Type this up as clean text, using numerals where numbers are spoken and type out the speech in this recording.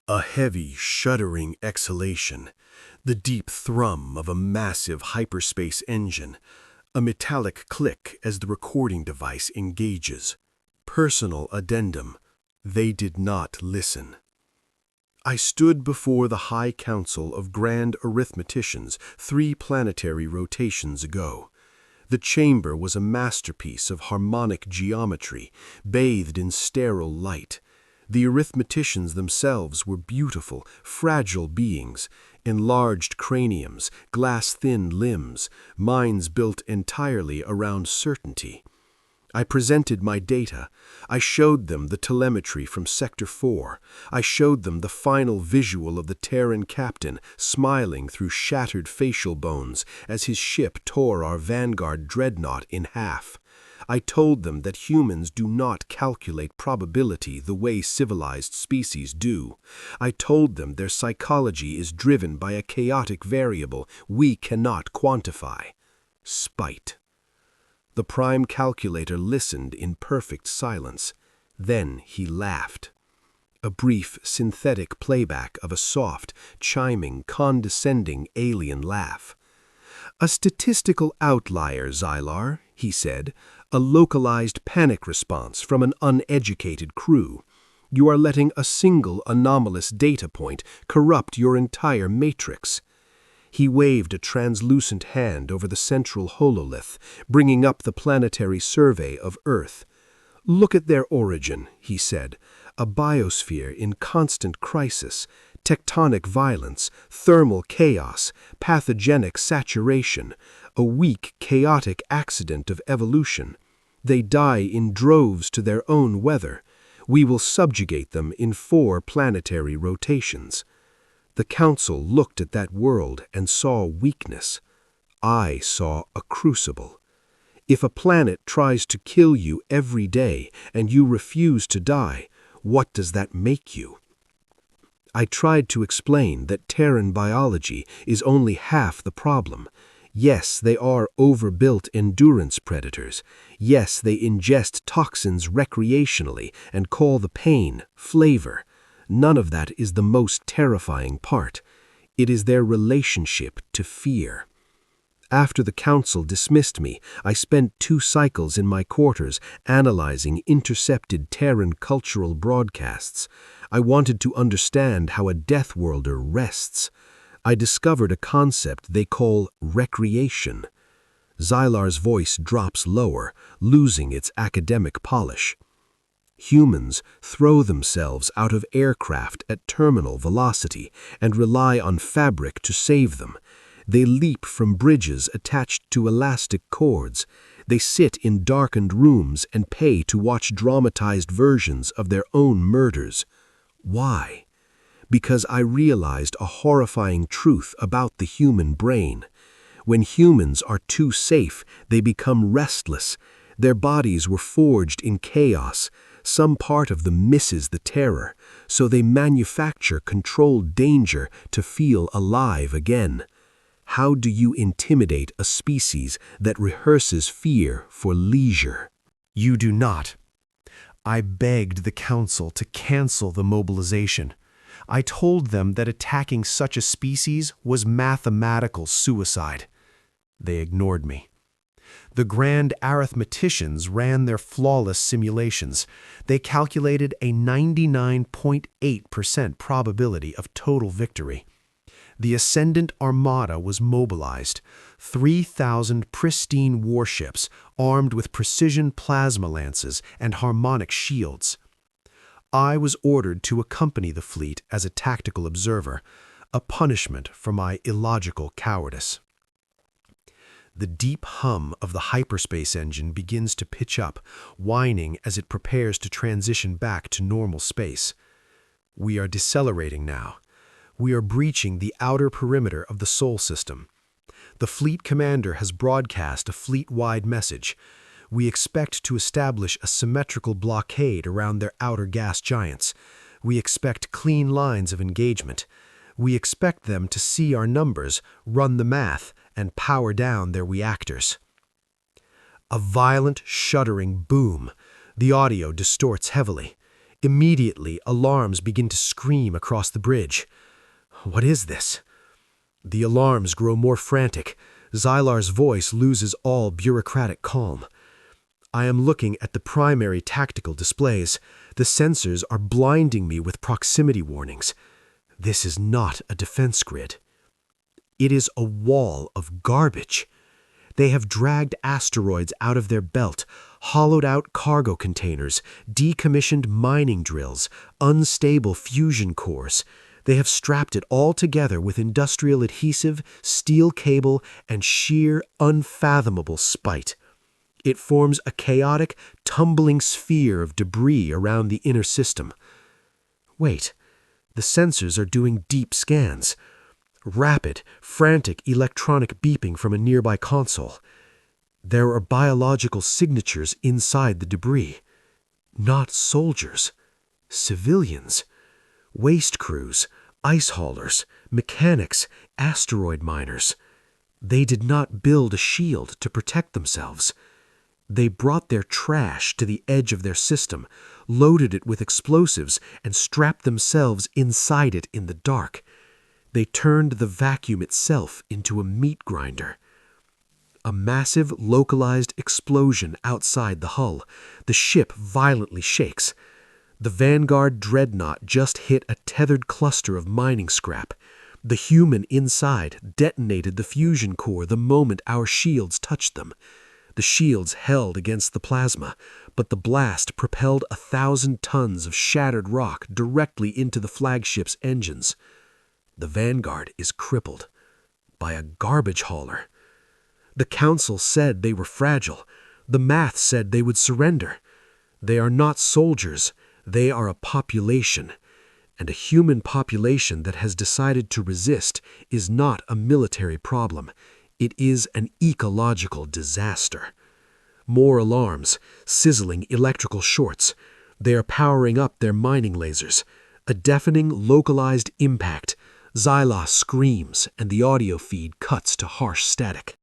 A heavy, shuddering exhalation, the deep thrum of a massive hyperspace engine, a metallic click as the recording device engages. Personal addendum: they did not listen. I stood before the High Council of Grand Arithmeticians 3 planetary rotations ago. The chamber was a masterpiece of harmonic geometry, bathed in sterile light. The arithmeticians themselves were beautiful, fragile beings, enlarged craniums, glass-thin limbs, minds built entirely around certainty. I presented my data. I showed them the telemetry from Sector 4. I showed them the final visual of the Terran captain smiling through shattered facial bones as his ship tore our Vanguard dreadnought in half. I told them that humans do not calculate probability the way civilized species do. I told them their psychology is driven by a chaotic variable we cannot quantify: spite. The prime calculator listened in perfect silence. Then he laughed. A brief, synthetic playback of a soft, chiming, condescending alien laugh. "A statistical outlier, Xylar," he said, "a localized panic response from an uneducated crew. You are letting a single anomalous data point corrupt your entire matrix." He waved a translucent hand over the central hololith, bringing up the planetary survey of Earth. "Look at their origin," he said, "a biosphere in constant crisis, tectonic violence, thermal chaos, pathogenic saturation, a weak, chaotic accident of evolution. They die in droves to their own weather. We will subjugate them in 4 planetary rotations." The council looked at that world and saw weakness. I saw a crucible. If a planet tries to kill you every day and you refuse to die, what does that make you? I tried to explain that Terran biology is only half the problem. Yes, they are overbuilt endurance predators. Yes, they ingest toxins recreationally and call the pain flavor. None of that is the most terrifying part. It is their relationship to fear. After the council dismissed me, I spent 2 cycles in my quarters analyzing intercepted Terran cultural broadcasts. I wanted to understand how a Death Worlder rests. I discovered a concept they call recreation. Xylar's voice drops lower, losing its academic polish. Humans throw themselves out of aircraft at terminal velocity and rely on fabric to save them. They leap from bridges attached to elastic cords. They sit in darkened rooms and pay to watch dramatized versions of their own murders. Why? Because I realized a horrifying truth about the human brain. When humans are too safe, they become restless. Their bodies were forged in chaos. Some part of them misses the terror, so they manufacture controlled danger to feel alive again. How do you intimidate a species that rehearses fear for leisure? You do not. I begged the council to cancel the mobilization. I told them that attacking such a species was mathematical suicide. They ignored me. The grand arithmeticians ran their flawless simulations. They calculated a 99.8% probability of total victory. The Ascendant Armada was mobilized. 3,000 pristine warships armed with precision plasma lances and harmonic shields. I was ordered to accompany the fleet as a tactical observer, a punishment for my illogical cowardice. The deep hum of the hyperspace engine begins to pitch up, whining as it prepares to transition back to normal space. We are decelerating now. We are breaching the outer perimeter of the Sol system. The fleet commander has broadcast a fleet-wide message. We expect to establish a symmetrical blockade around their outer gas giants. We expect clean lines of engagement. We expect them to see our numbers, run the math, and power down their reactors. A violent, shuddering boom. The audio distorts heavily. Immediately, alarms begin to scream across the bridge. What is this? The alarms grow more frantic. Zylar's voice loses all bureaucratic calm. I am looking at the primary tactical displays. The sensors are blinding me with proximity warnings. This is not a defense grid. It is a wall of garbage. They have dragged asteroids out of their belt, hollowed out cargo containers, decommissioned mining drills, unstable fusion cores. They have strapped it all together with industrial adhesive, steel cable, and sheer, unfathomable spite. It forms a chaotic, tumbling sphere of debris around the inner system. Wait, the sensors are doing deep scans. Rapid, frantic electronic beeping from a nearby console. There are biological signatures inside the debris. Not soldiers. Civilians. Waste crews, ice haulers, mechanics, asteroid miners. They did not build a shield to protect themselves. They brought their trash to the edge of their system, loaded it with explosives, and strapped themselves inside it in the dark. They turned the vacuum itself into a meat grinder. A massive, localized explosion outside the hull. The ship violently shakes. The Vanguard dreadnought just hit a tethered cluster of mining scrap. The human inside detonated the fusion core the moment our shields touched them. The shields held against the plasma, but the blast propelled 1,000 tons of shattered rock directly into the flagship's engines. The Vanguard is crippled by a garbage hauler. The Council said they were fragile. The math said they would surrender. They are not soldiers. They are a population. And a human population that has decided to resist is not a military problem. It is an ecological disaster. More alarms, sizzling electrical shorts. They are powering up their mining lasers. A deafening, localized impact. Zyla screams, and the audio feed cuts to harsh static.